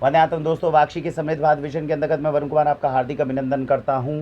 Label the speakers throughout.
Speaker 1: वंदे मातरम दोस्तों, वाक्षी के समृद्ध भारत विजन के अंतर्गत मैं वरुण कुमार आपका हार्दिक अभिनंदन करता हूं।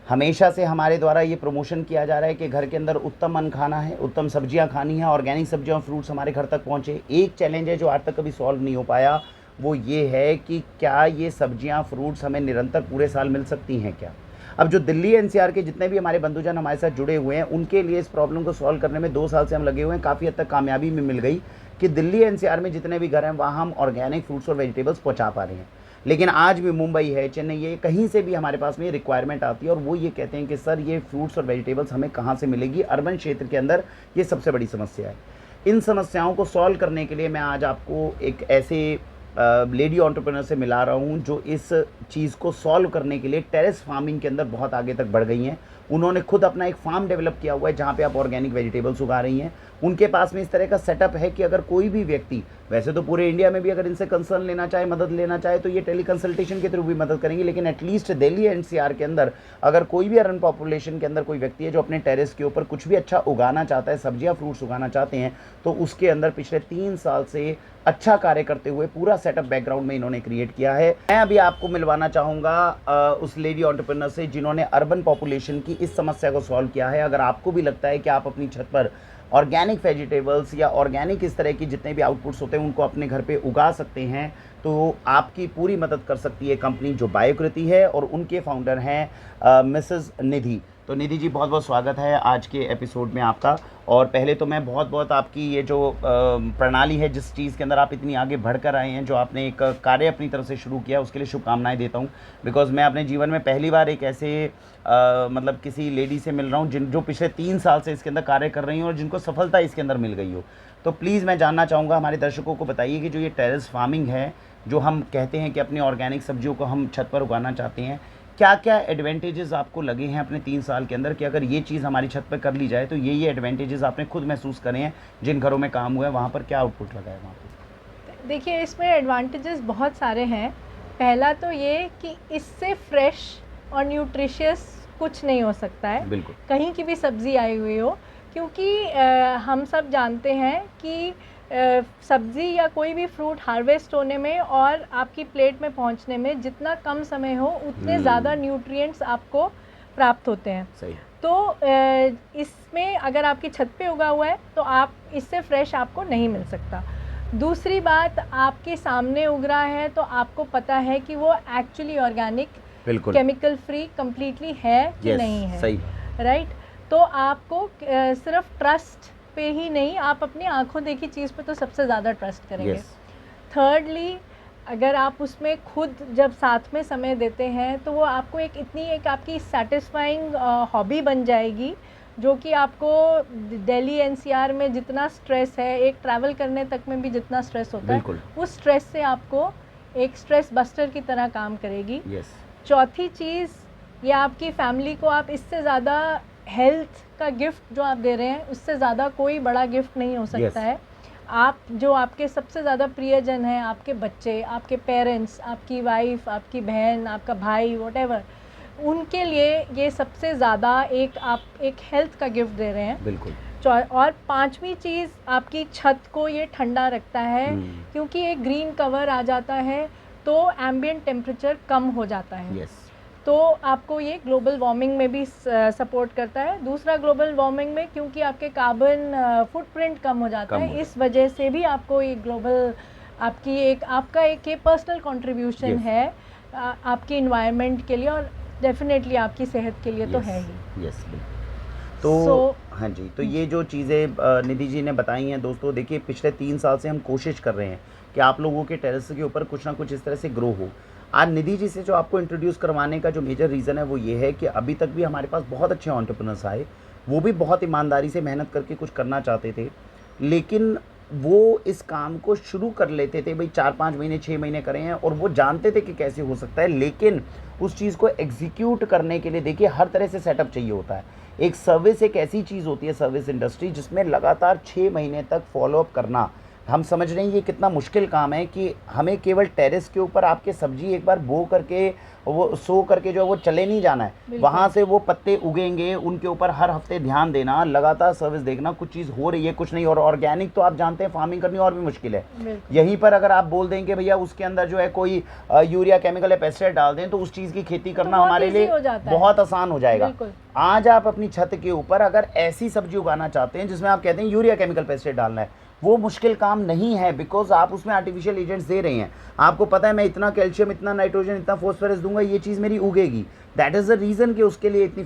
Speaker 1: हमेशा से हमारे द्वारा ये प्रमोशन किया जा रहा है कि घर के अंदर उत्तम अन्न खाना है, उत्तम सब्जियां खानी है, ऑर्गेनिक सब्जियां और फ्रूट्स हमारे घर तक पहुंचे। एक चैलेंज है जो आज तक कभी सॉल्व नहीं हो पाया, वो ये है कि क्या ये सब्जियां फ्रूट्स हमें निरंतर पूरे साल मिल सकती हैं क्या। अब जो दिल्ली एनसीआर के जितने भी हमारे बंधुजन हमारे साथ जुड़े हुए हैं, उनके लिए इस प्रॉब्लम को सॉल्व करने में 2 साल से हम लगे हुए हैं। काफ़ी हद तक कामयाबी में मिल गई कि दिल्ली एनसीआर में जितने भी घर हैं वहाँ हम ऑर्गेनिक फ्रूट्स और वेजिटेबल्स पहुँचा पा रहे हैं। लेकिन आज भी मुंबई है, चेन्नई है, कहीं से भी हमारे पास में ये रिक्वायरमेंट आती है और वो ये कहते हैं कि सर ये फ्रूट्स और वेजिटेबल्स हमें कहाँ से मिलेगी। अर्बन क्षेत्र के अंदर ये सबसे बड़ी समस्या है। इन समस्याओं को सॉल्व करने के लिए मैं आज आपको एक ऐसे लेडी एंटरप्रेन्योर से मिला रहा हूँ जो इस चीज़ को सॉल्व करने के लिए टेरेस फार्मिंग के अंदर बहुत आगे तक बढ़ गई हैं। उन्होंने खुद अपना एक फार्म डेवलप किया हुआ है जहाँ पे आप ऑर्गेनिक वेजिटेबल्स उगा रही हैं। उनके पास में इस तरह का सेटअप है कि अगर कोई भी व्यक्ति, वैसे तो पूरे इंडिया में भी अगर इनसे कंसर्न लेना चाहे, मदद लेना चाहे, तो ये टेली कंसल्टेशन के थ्रू भी मदद करेंगे। लेकिन एटलीस्ट दिल्ली एनसीआर के अंदर अगर कोई भी अर्बन पॉपुलेशन के अंदर कोई व्यक्ति है जो अपने टेरेस के ऊपर कुछ भी अच्छा उगाना चाहता है, सब्जियां फ्रूट्स उगाना चाहते हैं, तो उसके अंदर पिछले 3 साल से अच्छा कार्य करते हुए पूरा सेटअप बैकग्राउंड में इन्होंने क्रिएट किया है। मैं अभी आपको मिलवाना चाहूँगा उस लेडी एंटरप्रेन्योर से जिन्होंने अर्बन पॉपुलेशन की इस समस्या को सॉल्व किया है। अगर आपको भी लगता है कि आप अपनी छत पर ऑर्गेनिक वेजिटेबल्स या ऑर्गेनिक इस तरह की जितने भी आउटपुट्स होते हैं उनको अपने घर पे उगा सकते हैं, तो आपकी पूरी मदद कर सकती है कंपनी जो बायोकृति है, और उनके फाउंडर हैं मिसेस निधि। तो निधि जी, बहुत बहुत स्वागत है आज के एपिसोड में आपका। और पहले तो मैं बहुत बहुत आपकी ये जो प्रणाली है, जिस चीज़ के अंदर आप इतनी आगे बढ़कर आए हैं, जो आपने एक कार्य अपनी तरफ से शुरू किया, उसके लिए शुभकामनाएं देता हूं। बिकॉज़ मैं अपने जीवन में पहली बार एक ऐसे मतलब किसी लेडी से मिल रहा हूं जो पिछले 3 साल से इसके अंदर कार्य कर रही हैं और जिनको सफलता इसके अंदर मिल गई हो। तो प्लीज़ मैं जानना चाहूँगा, हमारे दर्शकों को बताइए कि जो ये टेरेस फार्मिंग है, जो हम कहते हैं कि अपनी ऑर्गेनिक सब्जियों को हम छत पर उगाना चाहते हैं, क्या क्या एडवांटेजेस आपको लगे हैं अपने 3 साल के अंदर कि अगर ये चीज़ हमारी छत पर कर ली जाए तो ये एडवांटेजेस आपने खुद महसूस करे हैं। जिन घरों में काम हुआ है वहाँ पर क्या आउटपुट लगा है वहाँ पर?
Speaker 2: देखिए, इसमें एडवांटेजेस बहुत सारे हैं। पहला तो ये कि इससे फ्रेश और न्यूट्रिशियस कुछ नहीं हो सकता है,
Speaker 1: बिल्कुल,
Speaker 2: कहीं की भी सब्ज़ी आई हुई हो। क्योंकि हम सब जानते हैं कि सब्ज़ी या कोई भी फ्रूट हार्वेस्ट होने में और आपकी प्लेट में पहुंचने में जितना कम समय हो, उतने ज़्यादा न्यूट्रिएंट्स आपको प्राप्त होते हैं।
Speaker 1: सही।
Speaker 2: तो इसमें अगर आपकी छत पे उगा हुआ है तो आप इससे फ्रेश आपको नहीं मिल सकता। दूसरी बात, आपके सामने उग रहा है तो आपको पता है कि वो एक्चुअली ऑर्गेनिक,
Speaker 1: बिल्कुल,
Speaker 2: केमिकल फ्री कम्प्लीटली है कि नहीं है।
Speaker 1: सही,
Speaker 2: राइट। तो आपको सिर्फ ट्रस्ट पे ही नहीं, आप अपनी आंखों देखी चीज़ पे तो सबसे ज़्यादा ट्रस्ट करेंगे। थर्डली, अगर आप उसमें खुद जब साथ में समय देते हैं तो वो आपको एक आपकी सेटिस्फाइंग हॉबी बन जाएगी, जो कि आपको दिल्ली एनसीआर में जितना स्ट्रेस है, एक ट्रैवल करने तक में भी जितना स्ट्रेस होता है, उस स्ट्रेस से आपको एक स्ट्रेस बस्टर की तरह काम करेगी। चौथी चीज़, ये आपकी फैमिली को आप इससे ज़्यादा हेल्थ का गिफ्ट जो आप दे रहे हैं, उससे ज़्यादा कोई बड़ा गिफ्ट नहीं हो सकता है। आप जो आपके सबसे ज़्यादा प्रियजन हैं, आपके बच्चे, आपके पेरेंट्स, आपकी वाइफ, आपकी बहन, आपका भाई, व्हाटएवर, उनके लिए ये सबसे ज़्यादा आप एक हेल्थ का गिफ्ट दे रहे हैं।
Speaker 1: बिल्कुल।
Speaker 2: और पांचवी चीज़, आपकी छत को ये ठंडा रखता है, क्योंकि एक ग्रीन कवर आ जाता है तो एम्बिएंट टेम्परेचर कम हो जाता है। तो आपको ये ग्लोबल वार्मिंग में भी सपोर्ट करता है। दूसरा, ग्लोबल वार्मिंग में क्योंकि आपके कार्बन फुटप्रिंट कम हो जाता है, इस वजह से भी आपको ये ग्लोबल आपका एक पर्सनल कंट्रीब्यूशन है आपकी इन्वायरमेंट के लिए, और डेफिनेटली आपकी सेहत के लिए तो है ही।
Speaker 1: तो हाँ जी, तो ये जो चीज़ें निधि जी ने बताई हैं दोस्तों, देखिए पिछले 3 साल से हम कोशिश कर रहे हैं कि आप लोगों के टेरेस के ऊपर कुछ ना कुछ इस तरह से ग्रो हो। आज निधि जी से जो आपको इंट्रोड्यूस करवाने का जो मेजर रीज़न है वो ये है कि अभी तक भी हमारे पास बहुत अच्छे एंटरप्रेन्योर्स आए, वो भी बहुत ईमानदारी से मेहनत करके कुछ करना चाहते थे, लेकिन वो इस काम को शुरू कर लेते थे, भाई 4-5 महीने 6 महीने करें हैं, और वो जानते थे कि कैसे हो सकता है, लेकिन उस चीज़ को एग्जीक्यूट करने के लिए देखिए हर तरह से सेटअप चाहिए होता है। एक सर्विस एक ऐसी चीज़ होती है, सर्विस इंडस्ट्री, जिसमें लगातार 6 महीने तक फॉलोअप करना, हम समझ रहे हैं ये कितना मुश्किल काम है कि हमें केवल टेरेस के ऊपर आपके सब्जी एक बार बो करके वो सो करके जो है वो चले नहीं जाना है, वहाँ से वो पत्ते उगेंगे, उनके ऊपर हर हफ्ते ध्यान देना, लगातार सर्विस देखना, कुछ चीज़ हो रही है कुछ नहीं। और ऑर्गेनिक तो आप जानते हैं फार्मिंग करनी और भी मुश्किल है। यहीं पर अगर आप बोल देंगे भैया उसके अंदर जो है कोई यूरिया केमिकल या पेस्टिसाइड डाल दें तो उस चीज़ की खेती करना हमारे लिए बहुत आसान हो जाएगा। आज आप अपनी छत के ऊपर अगर ऐसी सब्जी उगाना चाहते हैं जिसमें आप कहते हैं यूरिया केमिकल पेस्टिसाइड डालना है, वो मुश्किल काम नहीं है, बिकॉज आप उसमें आर्टिफिशियल एजेंट्स दे रहे हैं। आपको पता है मैं इतना कैल्शियम, इतना नाइट्रोजन, इतना फॉस्फोरस दूंगा, ये चीज़ मेरी उगेगी। दैट इज़ द रीज़न कि उसके लिए इतनी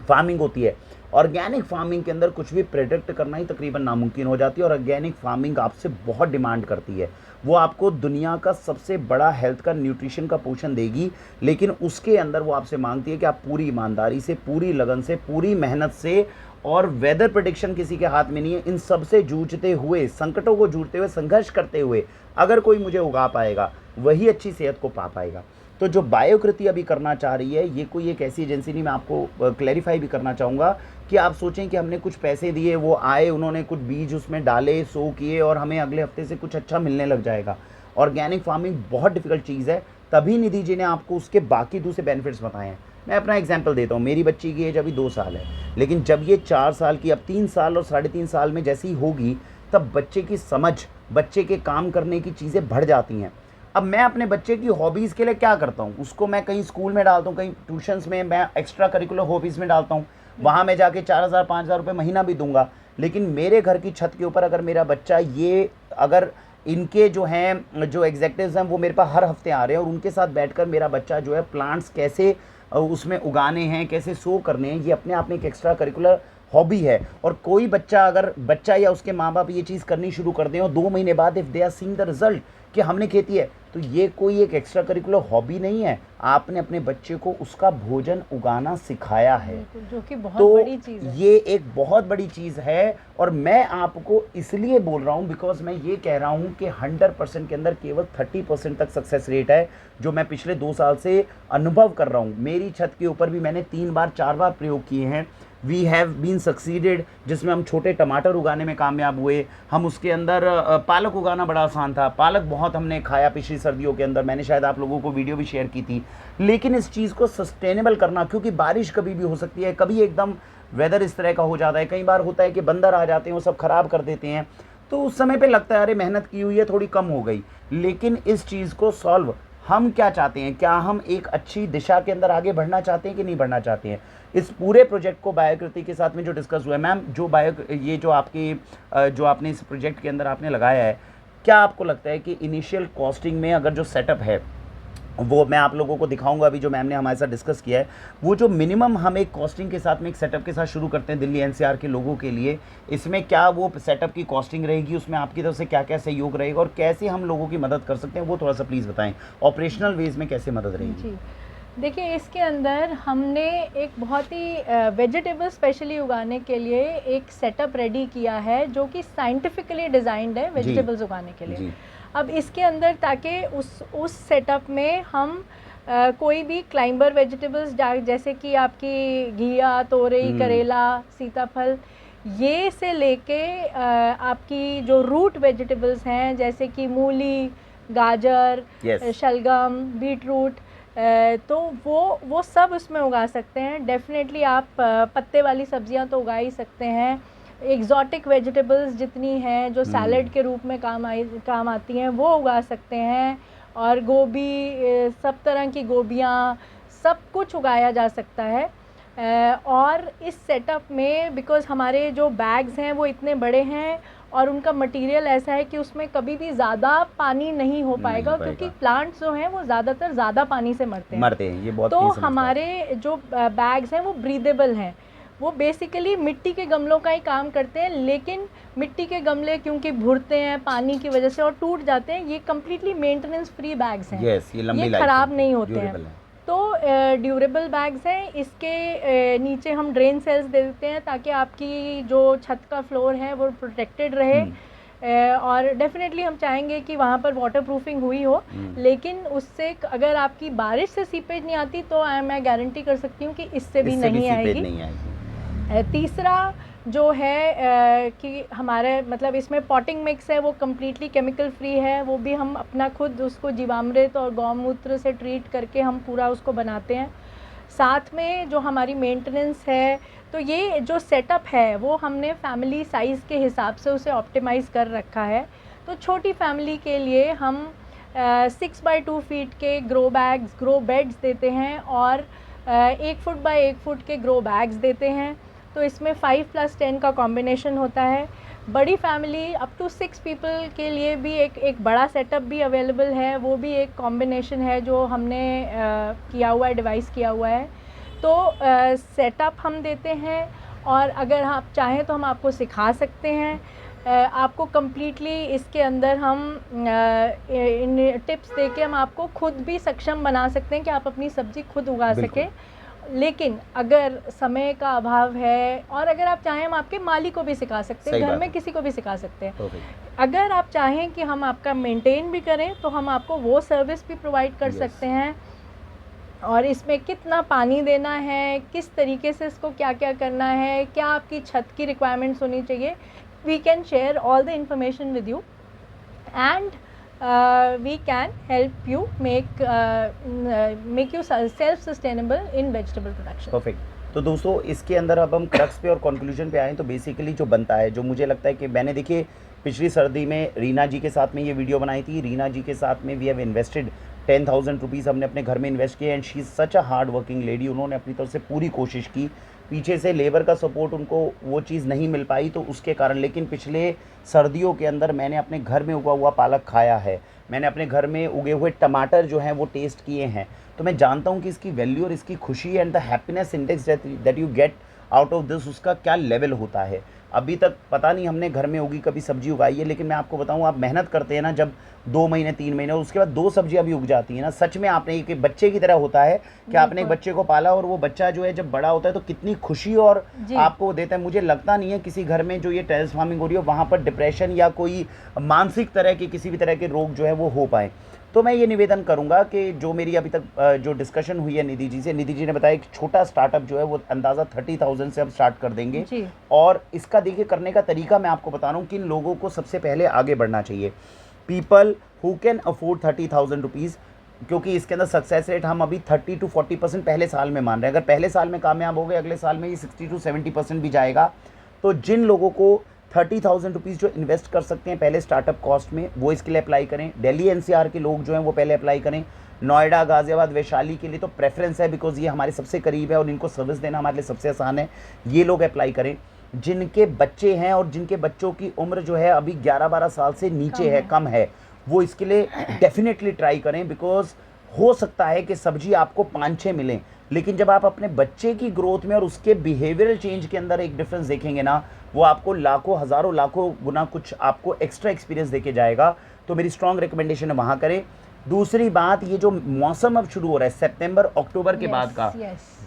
Speaker 1: फार्मिंग होती है। ऑर्गेनिक फार्मिंग के अंदर कुछ भी प्रेडिक्ट करना ही तकरीबन नामुमकिन हो जाती है। और ऑर्गेनिक फार्मिंग आपसे बहुत डिमांड करती है। वो आपको दुनिया का सबसे बड़ा हेल्थ का, न्यूट्रिशन का पोषण देगी, लेकिन उसके अंदर वो आपसे मांगती है कि आप पूरी ईमानदारी से, पूरी लगन से, पूरी मेहनत से, और वेदर प्रेडिक्शन किसी के हाथ में नहीं है, इन सब से जूझते हुए, संकटों को जूझते हुए, संघर्ष करते हुए अगर कोई मुझे उगा पाएगा वही अच्छी सेहत को पा पाएगा। तो जो बायोकृति अभी करना चाह रही है, ये कोई एक ऐसी एजेंसी नहीं, मैं आपको क्लैरिफाई भी करना चाहूँगा कि आप सोचें कि हमने कुछ पैसे दिए, वो आए, उन्होंने कुछ बीज उसमें डाले, सो किए और हमें अगले हफ्ते से कुछ अच्छा मिलने लग जाएगा। ऑर्गेनिक फार्मिंग बहुत डिफिकल्ट चीज़ है, तभी निधि जी ने आपको उसके बाकी दूसरे बेनिफिट्स बताए हैं। मैं अपना एग्जांपल देता हूँ। मेरी बच्ची की एज अभी 2 साल है, लेकिन जब ये 4 साल की, अब 3 साल और 3.5 साल में जैसी होगी, तब बच्चे की समझ, बच्चे के काम करने की चीज़ें बढ़ जाती हैं। अब मैं अपने बच्चे की हॉबीज़ के लिए क्या करता हूँ, उसको मैं कहीं स्कूल में डालता हूँ, कहीं ट्यूशन्स में, मैं एक्स्ट्रा करिकुलर हॉबीज़ में डालता हूँ, वहाँ मैं जाके 4,000-5,000 रुपये महीना भी दूंगा। लेकिन मेरे घर की छत के ऊपर अगर मेरा बच्चा ये, अगर इनके जो हैं, जो एग्जेक्टिव्स हैं, वो मेरे पास हर हफ्ते आ रहे हैं और उनके साथ बैठकर मेरा बच्चा जो है प्लांट्स कैसे उसमें उगाने हैं, कैसे सो करने हैं, ये अपने आप में एक एक्स्ट्रा करिकुलर हॉबी है। और कोई बच्चा, अगर बच्चा या उसके माँ बाप ये चीज़ करनी शुरू कर दें और 2 महीने बाद if they are seeing the result कि हमने खेती है, तो ये कोई एक एक्स्ट्रा करिकुलर हॉबी नहीं है, आपने अपने बच्चे को उसका भोजन उगाना सिखाया है,
Speaker 2: जो कि बहुत
Speaker 1: तो
Speaker 2: बड़ी चीज़ है।
Speaker 1: ये एक बहुत बड़ी चीज़ है। और मैं आपको इसलिए बोल रहा हूँ बिकॉज मैं ये कह रहा हूँ कि 100% के अंदर केवल 30% तक सक्सेस रेट है, जो मैं पिछले 2 साल से अनुभव कर रहा हूँ। मेरी छत के ऊपर भी मैंने 3 बार 4 बार प्रयोग किए हैं। वी हैव बीन सक्सीडेड, जिसमें हम छोटे टमाटर उगाने में कामयाब हुए। हम उसके अंदर पालक उगाना बड़ा आसान था, पालक बहुत हमने खाया पिछली सर्दियों के अंदर, मैंने शायद आप लोगों को वीडियो भी शेयर की थी। लेकिन इस चीज़ को सस्टेनेबल करना, क्योंकि बारिश कभी भी हो सकती है, कभी एकदम वेदर इस तरह का हो जाता है, कई बार होता है कि बंदर आ जाते हैं, वो सब ख़राब कर देते हैं, तो उस समय पे लगता है अरे मेहनत की हुई है थोड़ी कम हो गई। लेकिन इस चीज़ को सॉल्व हम क्या चाहते हैं, क्या हम एक अच्छी दिशा के अंदर आगे बढ़ना चाहते हैं कि नहीं बढ़ना चाहते हैं। इस पूरे प्रोजेक्ट को बायोकृति के साथ में जो डिस्कस हुआ है, मैम, जो ये जो आपकी जो आपने इस प्रोजेक्ट के अंदर आपने लगाया है, क्या आपको लगता है कि इनिशियल कॉस्टिंग में अगर जो सेटअप है, वो मैं आप लोगों को दिखाऊंगा अभी, जो मैम ने हमारे साथ डिस्कस किया है, वो जो मिनिमम हम एक कॉस्टिंग के साथ में एक सेटअप के साथ शुरू करते हैं दिल्ली एनसीआर के लोगों के लिए, इसमें क्या वो सेटअप की कॉस्टिंग रहेगी, उसमें आपकी तरफ से क्या क्या सहयोग रहेगा और कैसे हम लोगों की मदद कर सकते हैं, वो थोड़ा सा प्लीज़ बताएं। ऑपरेशनल वेज में कैसे मदद रहेगी?
Speaker 2: देखिए, इसके अंदर हमने एक बहुत ही वेजिटेबल स्पेशली उगाने के लिए एक सेटअप रेडी किया है, जो कि साइंटिफिकली डिज़ाइंड है वेजिटेबल्स उगाने के लिए। अब इसके अंदर ताकि उस सेटअप में हम कोई भी क्लाइंबर वेजिटेबल्स जैसे कि आपकी घिया, तोरई, करेला, सीताफल, ये से लेके आपकी जो रूट वेजिटेबल्स हैं जैसे कि मूली, गाजर, शलगम, बीट रूट, तो वो सब उसमें उगा सकते हैं। डेफिनेटली आप पत्ते वाली सब्जियां तो उगा ही सकते हैं। एग्जॉटिक वेजिटेबल्स जितनी हैं जो सैलड के रूप में काम आती हैं, वो उगा सकते हैं। और गोभी, सब तरह की गोभियाँ, सब कुछ उगाया जा सकता है। और इस सेटअप में बिकॉज़ हमारे जो बैग्स हैं वो इतने बड़े हैं और उनका मटेरियल ऐसा है कि उसमें कभी भी ज़्यादा पानी नहीं हो पाएगा, क्योंकि प्लांट्स जो हैं वो ज़्यादातर ज़्यादा पानी से मरते हैं।
Speaker 1: ये बहुत।
Speaker 2: तो हमारे जो बैग्स हैं वो ब्रीदेबल हैं, वो बेसिकली मिट्टी के गमलों का ही काम करते हैं, लेकिन मिट्टी के गमले क्योंकि भुरते हैं पानी की वजह से और टूट जाते हैं, ये कम्प्लीटली मेंटेनेंस फ्री बैग्स हैं। ये ख़राब नहीं होते हैं, तो ड्यूरेबल बैग्स हैं। इसके नीचे हम ड्रेन सेल्स दे देते हैं ताकि आपकी जो छत का फ्लोर है वो प्रोटेक्टेड रहे। और डेफिनेटली हम चाहेंगे कि वहाँ पर वाटर प्रूफिंग हुई हो, लेकिन उससे अगर आपकी बारिश से सीपेज नहीं आती तो मैं गारंटी कर सकती हूँ कि इससे भी नहीं आएगी। तीसरा, जो है कि हमारे मतलब इसमें पॉटिंग मिक्स है वो कम्प्लीटली केमिकल फ्री है, वो भी हम अपना खुद उसको जीवामृत और गौमूत्र से ट्रीट करके हम पूरा उसको बनाते हैं। साथ में जो हमारी मेंटेनेंस है, तो ये जो सेटअप है वो हमने फैमिली साइज़ के हिसाब से उसे ऑप्टिमाइज़ कर रखा है। तो छोटी फैमिली के लिए हम 6x2 फीट के ग्रो बेड्स देते हैं और 1 फुट बाय 1 फुट के ग्रो बैग्स देते हैं। तो इसमें 5+10 का कॉम्बिनेशन होता है। बड़ी फैमिली अप टू 6 पीपल के लिए भी एक बड़ा सेटअप भी अवेलेबल है, वो भी एक कॉम्बिनेशन है जो हमने किया हुआ है, डिवाइस किया हुआ है। तो सेटअप हम देते हैं और अगर आप चाहें तो हम आपको सिखा सकते हैं। आपको कम्प्लीटली इसके अंदर हम इन टिप्स दे के हम आपको खुद भी सक्षम बना सकते हैं कि आप अपनी सब्ज़ी खुद उगा सकें। लेकिन अगर समय का अभाव है और अगर आप चाहें हम आपके माली को भी सिखा सकते हैं, घर में किसी को भी सिखा सकते हैं। अगर आप चाहें कि हम आपका मेंटेन भी करें तो हम आपको वो सर्विस भी प्रोवाइड कर सकते हैं। और इसमें कितना पानी देना है, किस तरीके से इसको क्या क्या करना है, क्या आपकी छत की रिक्वायरमेंट्स होनी चाहिए, we can share all the information with you and we can help you make you self sustainable in vegetable production.
Speaker 1: Perfect. तो दोस्तों इसके अंदर अब हम क्रक्स पे और कंक्लूजन पे आएँ तो बेसिकली जो बनता है, जो मुझे लगता है कि मैंने देखिए पिछली सर्दी में रीना जी के साथ में ये वीडियो बनाई थी। रीना जी के साथ में वी हैव इन्वेस्टेड 10,000 रुपीज़ हमने अपने घर में इन्वेस्ट किए and she is such a hard working lady. उन्होंने अपनी तरफ से पूरी कोशिश की, पीछे से लेबर का सपोर्ट उनको वो चीज़ नहीं मिल पाई तो उसके कारण, लेकिन पिछले सर्दियों के अंदर मैंने अपने घर में उगा हुआ पालक खाया है, मैंने अपने घर में उगे हुए टमाटर जो हैं वो टेस्ट किए हैं। तो मैं जानता हूँ कि इसकी वैल्यू और इसकी खुशी and the happiness index that you get out of this, उसका क्या लेवल होता है। अभी तक पता नहीं हमने घर में उगी कभी सब्जी उगाई है, लेकिन मैं आपको बताऊं, आप मेहनत करते हैं ना, जब 2 महीने 3 महीने और उसके बाद 2 सब्जियां भी उग जाती हैं ना, सच में आपने एक बच्चे की तरह होता है कि आपने एक बच्चे को पाला और वो बच्चा जो है जब बड़ा होता है तो कितनी खुशी और आपको देता है। मुझे लगता नहीं है किसी घर में जो ये टेरेस फार्मिंग हो रही है वहाँ पर डिप्रेशन या कोई मानसिक तरह के किसी भी तरह के रोग जो है वो हो पाए। तो मैं ये निवेदन करूंगा कि जो मेरी अभी तक जो डिस्कशन हुई है निधि जी से, निधि जी ने बताया एक छोटा स्टार्टअप जो है वो अंदाज़ा 30,000 से अब स्टार्ट कर देंगे
Speaker 2: जी।
Speaker 1: और इसका देखिए करने का तरीका मैं आपको बता रहा हूँ। किन लोगों को सबसे पहले आगे बढ़ना चाहिए, people who can afford 30,000 rupees, क्योंकि इसके अंदर सक्सेस रेट हम अभी 30 to 40% पहले साल में मान रहे हैं। अगर पहले साल में कामयाब हो गए, अगले साल में ये 60 to 70% भी जाएगा। तो जिन लोगों को 30,000 रुपीज़ जो इन्वेस्ट कर सकते हैं पहले स्टार्टअप कॉस्ट में, वो इसके लिए अप्लाई करें। दिल्ली एनसीआर के लोग जो हैं वो पहले अप्लाई करें। नोएडा, गाज़ियाबाद, वैशाली के लिए तो प्रेफरेंस है बिकॉज ये हमारे सबसे करीब है और इनको सर्विस देना हमारे लिए सबसे आसान है, ये लोग अप्लाई करें। जिनके बच्चे हैं और जिनके बच्चों की उम्र जो है अभी 11-12 साल से नीचे है, कम है, वो इसके लिए डेफिनेटली ट्राई करें। बिकॉज हो सकता है कि सब्जी आपको 5-6 मिलें, लेकिन जब आप अपने बच्चे की ग्रोथ में और उसके बिहेवियरल चेंज के अंदर एक डिफरेंस देखेंगे ना, वो आपको लाखों, हज़ारों, लाखों गुना कुछ आपको एक्स्ट्रा एक्सपीरियंस देके जाएगा। तो मेरी स्ट्रॉन्ग रिकमेंडेशन है वहाँ करें। दूसरी बात, ये जो मौसम अब शुरू हो रहा है सितंबर अक्टूबर के बाद का,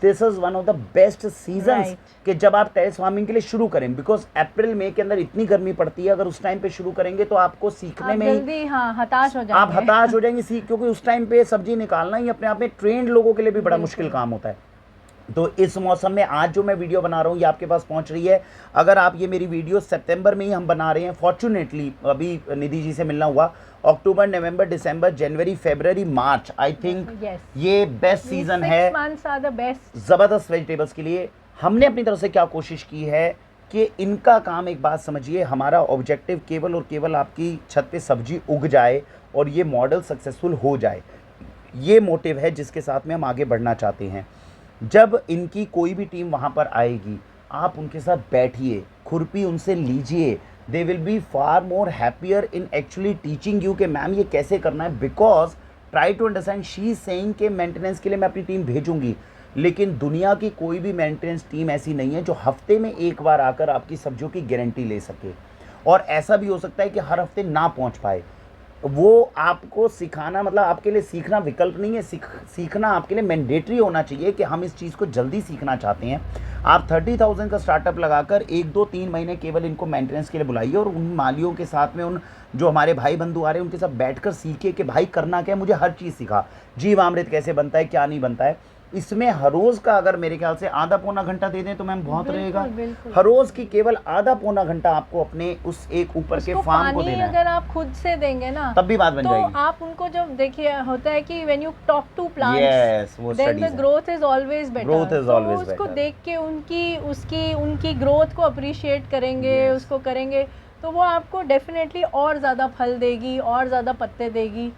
Speaker 1: this is one of the best seasons कि जब आप टेरेस फार्मिंग के लिए शुरू करें। बिकॉज अप्रैल मई के अंदर इतनी गर्मी पड़ती है, अगर उस टाइम पे शुरू करेंगे तो आपको सीखने में
Speaker 2: जल्दी हताश हो जाएंगे,
Speaker 1: आप हताश हो जाएंगे क्योंकि उस टाइम पे सब्जी निकालना ही अपने आप में ट्रेंड लोगों के लिए भी बड़ा मुश्किल काम होता है। तो इस मौसम में आज जो मैं वीडियो बना रहा हूँ ये आपके पास पहुँच रही है। अगर आप ये मेरी वीडियो सितंबर में ही हम बना रहे हैं, फॉर्चुनेटली अभी निधि जी से मिलना हुआ, अक्टूबर, नवंबर, दिसंबर, जनवरी, फरवरी, मार्च, आई थिंक ये बेस्ट सीजन है ज़बरदस्त वेजिटेबल्स के लिए। हमने अपनी तरफ से क्या कोशिश की है कि इनका काम, एक बात समझिए, हमारा ऑब्जेक्टिव केवल और केवल आपकी छत पे सब्जी उग जाए और ये मॉडल सक्सेसफुल हो जाए, ये मोटिव है जिसके साथ में हम आगे बढ़ना चाहते हैं। जब इनकी कोई भी टीम वहाँ पर आएगी, आप उनके साथ बैठिए, खुरपी उनसे लीजिए, they will be far more happier in actually teaching you कि मैम ये कैसे करना है। Because try to understand, she is saying कि मेंटेनेंस के लिए मैं अपनी टीम भेजूंगी, लेकिन दुनिया की कोई भी मेंटेनेंस टीम ऐसी नहीं है जो हफ्ते में एक बार आकर आपकी सब्जियों की गारंटी ले सके। और ऐसा भी हो सकता है कि हर हफ्ते ना पहुँच पाए। वो आपको सिखाना, मतलब आपके लिए सीखना विकल्प नहीं है, सीखना आपके लिए मैंडेटरी होना चाहिए कि हम इस चीज़ को जल्दी सीखना चाहते हैं। आप 30,000 का स्टार्टअप लगाकर 1-2-3 महीने केवल इनको मेंटेनेंस के लिए बुलाइए और उन मालियों के साथ में, उन जो हमारे भाई बंधु आ रहे हैं उनके साथ बैठकर सीखिए कि भाई करना क्या है, मुझे हर चीज़ सिखा, जीवामृत कैसे बनता है, क्या नहीं बनता है। इसमें हर रोज का अगर मेरे ख्याल से आधा पौना घंटा दे दें तो मैम बहुत रहेगा।
Speaker 2: बिल्कुल।
Speaker 1: हर रोज की केवल आधा पौना घंटा आपको अपने उस एक ऊपर के फार्म को देना है।
Speaker 2: अगर आप खुद से देंगे ना
Speaker 1: तब भी बात बन
Speaker 2: तो
Speaker 1: जाएगी।
Speaker 2: आप उनको जब देखिए होता है कि when you talk to plants
Speaker 1: yes, वो
Speaker 2: then the growth is always better.
Speaker 1: Growth is always better.
Speaker 2: उसको देख के उनकी ग्रोथ को अप्रिशिएट करेंगे, उसको करेंगे तो वो आपको डेफिनेटली और ज़्यादा फल देगी, और ज़्यादा पत्ते देगी।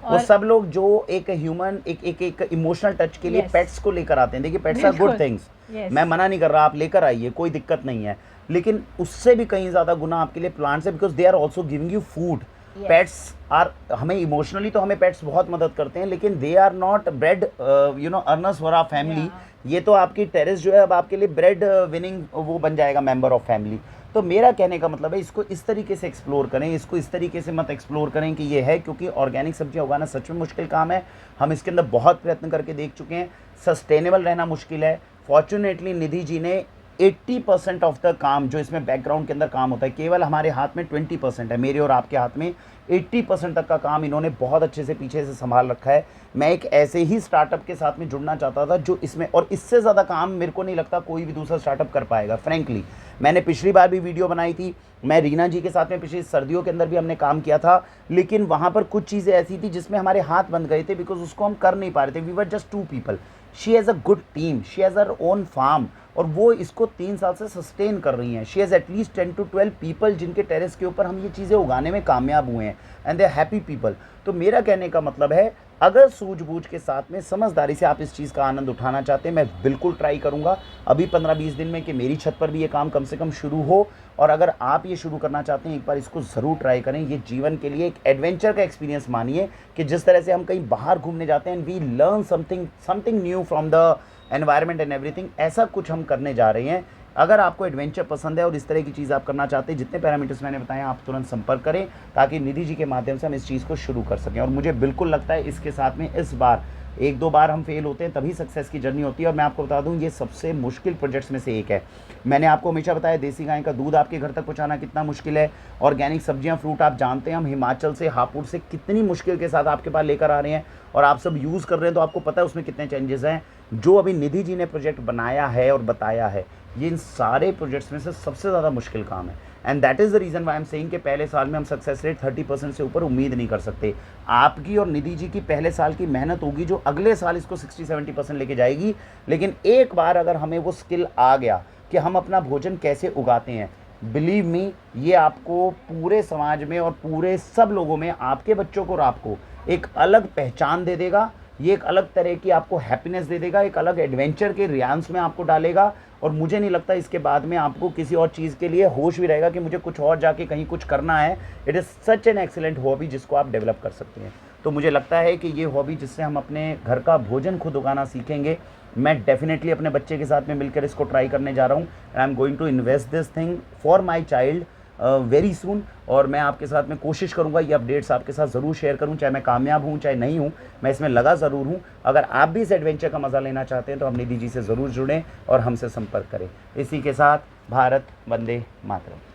Speaker 1: वो सब लोग जो एक ह्यूमन एक इमोशनल टच के लिए पेट्स को लेकर आते हैं, देखिए पेट्स आर गुड थिंग्स, मैं मना नहीं कर रहा, आप लेकर आइए, कोई दिक्कत नहीं है, लेकिन उससे भी कहीं ज़्यादा गुना आपके लिए प्लांट्स है, because they are also giving you food. Pets are, हमें इमोशनली तो हमें पेट्स बहुत मदद करते हैं, लेकिन they are not bread earners for our family. ये तो आपकी टेरेस जो है अब आपके लिए ब्रेड विनिंग वो बन जाएगा मेंबर ऑफ फैमिली। तो मेरा कहने का मतलब है इसको इस तरीके से एक्सप्लोर करें, इसको इस तरीके से मत एक्सप्लोर करें कि ये है, क्योंकि ऑर्गेनिक सब्जियां उगाना सच में मुश्किल काम है। हम इसके अंदर बहुत प्रयत्न करके देख चुके हैं, सस्टेनेबल रहना मुश्किल है। फॉर्चुनेटली निधि जी ने 80% ऑफ द काम जो इसमें बैकग्राउंड के अंदर काम होता है, केवल हमारे हाथ में 20% है, मेरे और आपके हाथ में 80% तक का काम इन्होंने बहुत अच्छे से पीछे से संभाल रखा है। मैं एक ऐसे ही स्टार्टअप के साथ में जुड़ना चाहता था जो इसमें, और इससे ज़्यादा काम मेरे को नहीं लगता कोई भी दूसरा स्टार्टअप कर पाएगा फ्रैंकली। मैंने पिछली बार भी वीडियो बनाई थी, मैं रीना जी के साथ में पिछली सर्दियों के अंदर भी हमने काम किया था, लेकिन वहाँ पर कुछ चीज़ें ऐसी थी जिसमें हमारे हाथ बंद गए थे, बिकॉज उसको हम कर नहीं पा रहे थे। We were just 2 people, she has a good team, she has her own farm, और वो इसको 3 साल से सस्टेन कर रही हैं। She has at least 10 to 12 people जिनके टेरेस के ऊपर हम ये चीज़ें उगाने में कामयाब हुए हैं, and they are happy people. तो मेरा कहने का मतलब है, अगर सूझबूझ के साथ में समझदारी से आप इस चीज़ का आनंद उठाना चाहते हैं, मैं बिल्कुल ट्राई करूंगा अभी 15-20 दिन में कि मेरी छत पर भी ये काम कम से कम शुरू हो। और अगर आप ये शुरू करना चाहते हैं, एक बार इसको ज़रूर ट्राई करें। ये जीवन के लिए एक एडवेंचर का एक्सपीरियंस मानिए, कि जिस तरह से हम कहीं बाहर घूमने जाते हैं and we learn something new from the environment and everything, ऐसा कुछ हम करने जा रहे हैं। अगर आपको एडवेंचर पसंद है और इस तरह की चीज़ आप करना चाहते हैं, जितने पैरामीटर्स मैंने बताए आप तुरंत संपर्क करें, ताकि निधि जी के माध्यम से हम इस चीज़ को शुरू कर सकें। और मुझे बिल्कुल लगता है इसके साथ में इस बार 1-2 बार हम फेल होते हैं तभी सक्सेस की जर्नी होती है। और मैं आपको बता दूं, ये सबसे मुश्किल प्रोजेक्ट्स में से एक है। मैंने आपको हमेशा बताया देसी गाय का दूध आपके घर तक पहुंचाना कितना मुश्किल है। ऑर्गेनिक सब्जियां फ्रूट आप जानते हैं, हम हिमाचल से हापुड़ से कितनी मुश्किल के साथ आपके पास लेकर आ रहे हैं, और आप सब यूज़ कर रहे हैं, तो आपको पता है उसमें कितने चेंजेस हैं। जो अभी निधि जी ने प्रोजेक्ट बनाया है और बताया है, ये इन सारे प्रोजेक्ट्स में से सबसे ज़्यादा मुश्किल काम है। And that is the reason why am saying कि पहले साल में हम सक्सेस रेट 30% से ऊपर उम्मीद नहीं कर सकते। आपकी और निधि जी की पहले साल की मेहनत होगी जो अगले साल इसको 60-70% लेके जाएगी। लेकिन एक बार अगर हमें वो स्किल आ गया कि हम अपना भोजन कैसे उगाते हैं, बिलीव मी, ये आपको पूरे समाज में और पूरे सब लोगों में, आपके बच्चों को और आपको एक अलग पहचान दे देगा। ये एक अलग तरह की आपको हैप्पीनेस दे देगा, एक अलग एडवेंचर के रियांस में आपको डालेगा। और मुझे नहीं लगता इसके बाद में आपको किसी और चीज़ के लिए होश भी रहेगा कि मुझे कुछ और जाके कहीं कुछ करना है। It is such an excellent hobby जिसको आप डेवलप कर सकते हैं। तो मुझे लगता है कि ये हॉबी जिससे हम अपने घर का भोजन खुद उगाना सीखेंगे, मैं डेफिनेटली अपने बच्चे के साथ में मिलकर इसको ट्राई करने जा रहा हूँ। And I am going to invest this thing for my child very soon. और मैं आपके साथ में कोशिश करूंगा ये अपडेट्स आपके साथ ज़रूर शेयर करूं, चाहे मैं कामयाब हूं चाहे नहीं हूं, मैं इसमें लगा ज़रूर हूं। अगर आप भी इस एडवेंचर का मज़ा लेना चाहते हैं तो हम निधि जी से ज़रूर जुड़ें और हमसे संपर्क करें। इसी के साथ भारत वंदे मातरम।